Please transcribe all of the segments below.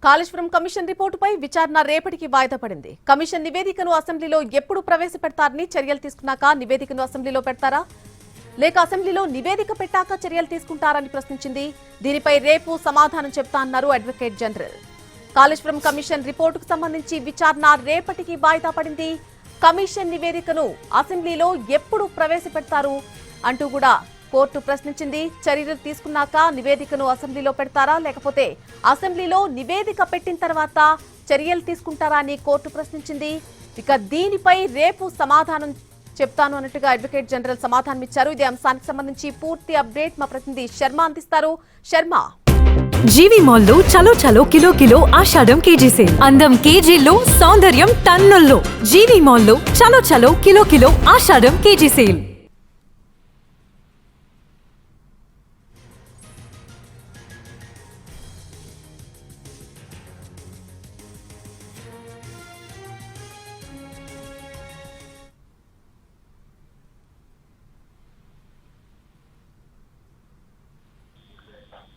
Kaleshwaram commission రిపోర్టుపై విచారణ రేపటికి వాయిదా పడింది. కమిషన్ నివేదికను అసెంబ్లీలో ఎప్పుడు ప్రవేశపెడతారని చర్యలు తీసుకున్నాక నివేదికను అసెంబ్లీలో పెడతారా లేక అసెంబ్లీలో నివేదిక పెట్టాక చర్యలు తీసుకుంటారని ప్రశ్నించింది. దీనిపై రేపు సమాధానం చెప్తా అన్నారు అడ్వకేట్ జనరల్. కాళేశ్వరం కమిషన్ రిపోర్టుకు సంబంధించి విచారణ రేపటికి వాయిదా పడింది. కమిషన్ నివేదికను అసెంబ్లీలో ఎప్పుడు ప్రవేశపెడతారు అంటూ కూడా కోర్టు ప్రశ్నించింది. చర్యలు తీసుకున్నాక నివేదికను అసెంబ్లీలో పెడతారా లేకపోతే అసెంబ్లీలో నివేదిక పెట్టిన తర్వాత చర్యలు తీసుకుంటారా అని కోర్టు ప్రశ్నించింది. ఇక దీనిపై రేపు సమాధానం చెప్తాను అన్నట్టుగా అడ్వకేట్ జనరల్ సమాధానం ఇచ్చారు. ఇదే అంశానికి సంబంధించి పూర్తి అప్డేట్ మా ప్రతినిధి శర్మ అందిస్తారు. శర్మ, జీవి మాల్లో చలో చలో కిలో కిలో ఆషాఢం కేజీ సేల్. అందం కేజీల్లో, సౌందర్యం టన్నుల్లో. జీవి మాల్లో చలో చలో కిలో కిలో ఆషాఢం కేజీ సేల్.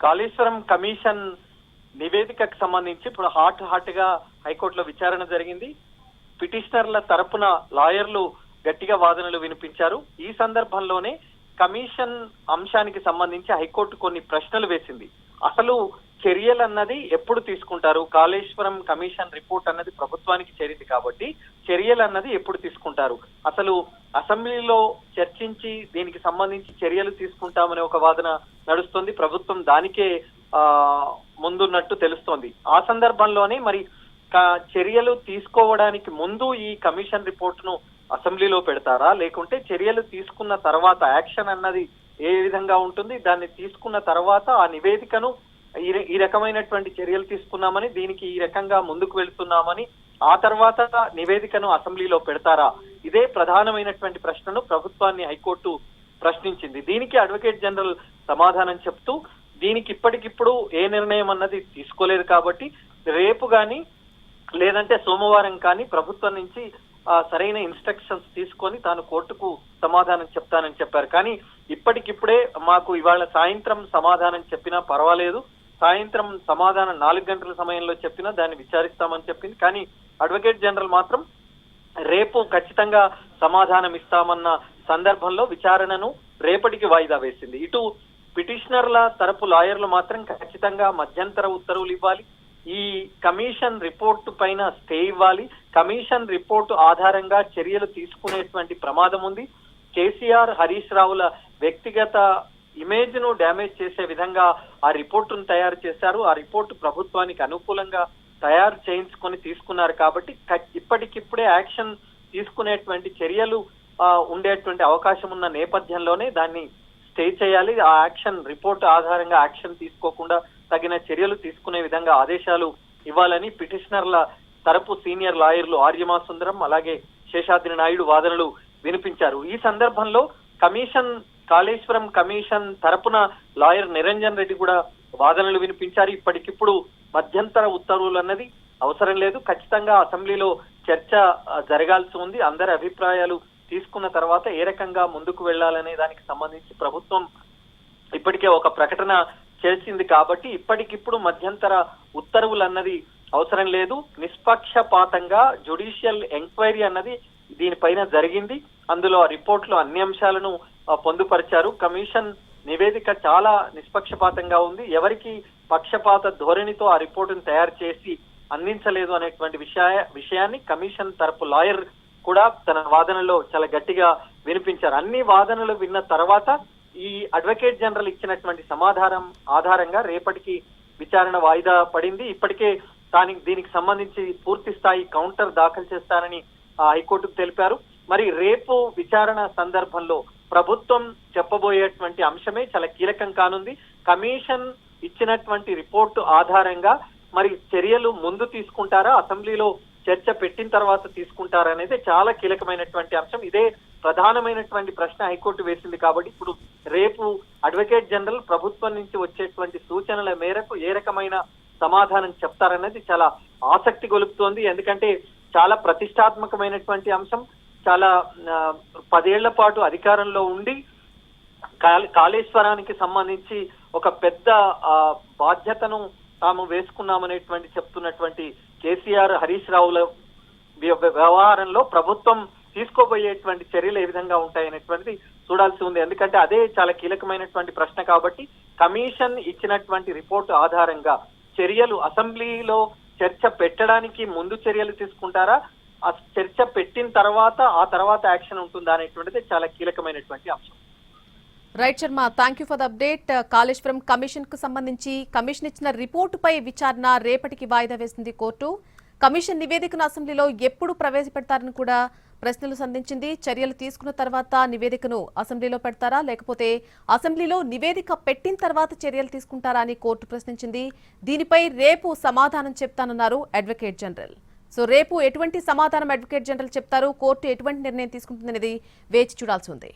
కాళేశ్వరం కమిషన్ నివేదికకు సంబంధించి ఇప్పుడు హాట్ గా హైకోర్టులో విచారణ జరిగింది. పిటిషనర్ల తరపున లాయర్లు గట్టిగా వాదనలు వినిపించారు. ఈ సందర్భంలోనే కమిషన్ అంశానికి సంబంధించి హైకోర్టు కొన్ని ప్రశ్నలు వేసింది. అసలు చర్యలు అన్నది ఎప్పుడు తీసుకుంటారు? కాళేశ్వరం కమిషన్ రిపోర్ట్ అన్నది ప్రభుత్వానికి చేరింది కాబట్టి చర్యలు అన్నది ఎప్పుడు తీసుకుంటారు? అసలు అసెంబ్లీలో చర్చించి దీనికి సంబంధించి చర్యలు తీసుకుంటామనే ఒక వాదన నడుస్తుంది. ప్రభుత్వం దానికే ముందున్నట్టు తెలుస్తోంది. ఆ సందర్భంలోనే మరి చర్యలు తీసుకోవడానికి ముందు ఈ కమిషన్ రిపోర్టును అసెంబ్లీలో పెడతారా లేకుంటే చర్యలు తీసుకున్న తర్వాత యాక్షన్ అన్నది ఏ విధంగా ఉంటుంది, దాన్ని తీసుకున్న తర్వాత ఆ నివేదికను ఈ రకమైనటువంటి చర్యలు తీసుకున్నామని, దీనికి ఈ రకంగా ముందుకు వెళ్తున్నామని, ఆ తర్వాత నివేదికను అసెంబ్లీలో పెడతారా? ఇదే ప్రధానమైనటువంటి ప్రశ్నను ప్రభుత్వాన్ని హైకోర్టు ప్రశ్నించింది. దీనికి అడ్వకేట్ జనరల్ సమాధానం చెప్తూ దీనికి ఇప్పటికిప్పుడు ఏ నిర్ణయం అన్నది తీసుకోలేదు కాబట్టి రేపు కానీ లేదంటే సోమవారం కానీ ప్రభుత్వం నుంచి సరైన ఇన్స్ట్రక్షన్స్ తీసుకొని తాను కోర్టుకు సమాధానం చెప్తానని చెప్పారు. కానీ ఇప్పటికిప్పుడే మాకు ఇవాళ సాయంత్రం సమాధానం చెప్పినా పర్వాలేదు, సాయంత్రం సమాధానం 4 గంటల సమయంలో చెప్పినా దాన్ని విచారిస్తామని చెప్పింది. కానీ అడ్వకేట్ జనరల్ మాత్రం రేపు ఖచ్చితంగా సమాధానం ఇస్తామన్న సందర్భంలో విచారణను రేపటికి వాయిదా వేసింది. ఇటు పిటిషనర్ల తరపు లాయర్లు మాత్రం ఖచ్చితంగా మధ్యంతర ఉత్తర్వులు ఇవ్వాలి, ఈ కమిషన్ రిపోర్టు పైన స్టే ఇవ్వాలి, కమిషన్ రిపోర్టు ఆధారంగా చర్యలు తీసుకునేటువంటి ప్రమాదం ఉంది, కేసీఆర్ హరీష్ రావుల వ్యక్తిగత ఇమేజ్ ను డ్యామేజ్ చేసే విధంగా ఆ రిపోర్టును తయారు చేశారు, ఆ రిపోర్టు ప్రభుత్వానికి అనుకూలంగా తయారు చేయించుకొని తీసుకున్నారు కాబట్టి ఇప్పటికిప్పుడే యాక్షన్ తీసుకునేటువంటి చర్యలు ఉండేటువంటి అవకాశం ఉన్న నేపథ్యంలోనే దాన్ని స్టే చేయాలి. ఆ యాక్షన్ రిపోర్ట్ ఆధారంగా యాక్షన్ తీసుకోకుండా తగిన చర్యలు తీసుకునే విధంగా ఆదేశాలు ఇవ్వాలని పిటిషనర్ల తరపు సీనియర్ లాయర్లు ఆర్యమా సుందరం అలాగే శేషాద్రి నాయుడు వాదనలు వినిపించారు. ఈ సందర్భంలో కాళేశ్వరం కమిషన్ తరపున లాయర్ నిరంజన్ రెడ్డి కూడా వాదనలు వినిపించారు. ఇప్పటికిప్పుడు మధ్యంతర ఉత్తర్వులు అన్నది అవసరం లేదు, ఖచ్చితంగా అసెంబ్లీలో చర్చ జరగాల్సి ఉంది, అందరి అభిప్రాయాలు తీసుకున్న తర్వాత ఏ రకంగా ముందుకు వెళ్లాలనే దానికి సంబంధించి ప్రభుత్వం ఇప్పటికే ఒక ప్రకటన చేసింది కాబట్టి ఇప్పటికిప్పుడు మధ్యంతర ఉత్తర్వులు అన్నది అవసరం లేదు. నిష్పక్షపాతంగా జ్యుడిషియల్ ఎంక్వైరీ అన్నది దీనిపైన జరిగింది, అందులో ఆ రిపోర్ట్లో అన్ని అంశాలను పొందుపరిచారు. కమిషన్ నివేదిక చాలా నిష్పక్షపాతంగా ఉంది, ఎవరికి పక్షపాత ధోరణితో ఆ రిపోర్టును తయారు చేసి అందించలేదు అనేటువంటి విషయాన్ని కమిషన్ తరపు లాయర్ కూడా తన వాదనలో చాలా గట్టిగా వినిపించారు. అన్ని వాదనలు విన్న తర్వాత ఈ అడ్వకేట్ జనరల్ ఇచ్చినటువంటి సమాధానం ఆధారంగా రేపటికి విచారణ వాయిదా పడింది. ఇప్పటికే దీనికి సంబంధించి పూర్తి స్థాయి కౌంటర్ దాఖలు చేస్తానని హైకోర్టుకు తెలిపారు. మరి రేపు విచారణ సందర్భంలో ప్రభుత్వం చెప్పబోయేటువంటి అంశమే చాలా కీలకం కానుంది. కమిషన్ ఇచ్చినటువంటి రిపోర్టు ఆధారంగా మరి చర్యలు ముందు తీసుకుంటారా, అసెంబ్లీలో చర్చ పెట్టిన తర్వాత తీసుకుంటారా అనేది చాలా కీలకమైనటువంటి అంశం. ఇదే ప్రధానమైనటువంటి ప్రశ్న హైకోర్టు వేసింది కాబట్టి ఇప్పుడు రేపు అడ్వకేట్ జనరల్ ప్రభుత్వం నుంచి వచ్చేటువంటి సూచనల మేరకు ఏ రకమైన సమాధానం చెప్తారనేది చాలా ఆసక్తి గొలుపుతోంది. ఎందుకంటే చాలా ప్రతిష్టాత్మకమైనటువంటి అంశం, చాలా 10 ఏళ్ల పాటు అధికారంలో ఉండి కాళేశ్వరానికి సంబంధించి ఒక పెద్ద బాధ్యతను తాము వేసుకున్నామనేటువంటి చెప్తున్నటువంటి కేసీఆర్ హరీష్ రావుల వ్యవహారంలో ప్రభుత్వం తీసుకోబోయేటువంటి చర్యలు ఏ విధంగా ఉంటాయనేటువంటిది చూడాల్సి ఉంది. ఎందుకంటే అదే చాలా కీలకమైనటువంటి ప్రశ్న కాబట్టి కమిషన్ ఇచ్చినటువంటి రిపోర్టు ఆధారంగా చర్యలు అసెంబ్లీలో చర్చ పెట్టడానికి ముందు చర్యలు తీసుకుంటారా, ఆ చర్చ పెట్టిన తర్వాత ఆ తర్వాత యాక్షన్ ఉంటుందా అనేటువంటిది చాలా కీలకమైనటువంటి అంశం. Right Sharma, thank you for the update. Kaleshwaram commission కు సంబంధించి కమిషన్ ఇచ్చిన రిపోర్టుపై విచారణ రేపటికి వాయిదా వేసింది కోర్టు. కమిషన్ నివేదికను అసెంబ్లీలో ఎప్పుడు ప్రవేశపెడతారని కూడా ప్రశ్నలు సంధించింది. చర్యలు తీసుకున్న తర్వాత నివేదికను అసెంబ్లీలో పెడతారా, లేకపోతే అసెంబ్లీలో నివేదిక పెట్టిన తర్వాత చర్యలు తీసుకుంటారా అని కోర్టు ప్రశ్నించింది. దీనిపై రేపు సమాధానం చెప్తానన్నారు అడ్వకేట్ జనరల్. సో రేపు ఎటువంటి సమాధానం అడ్వకేట్ జనరల్ చెప్తారు, కోర్టు ఎటువంటి నిర్ణయం తీసుకుంటుందనేది వేచి చూడాల్సి ఉంది.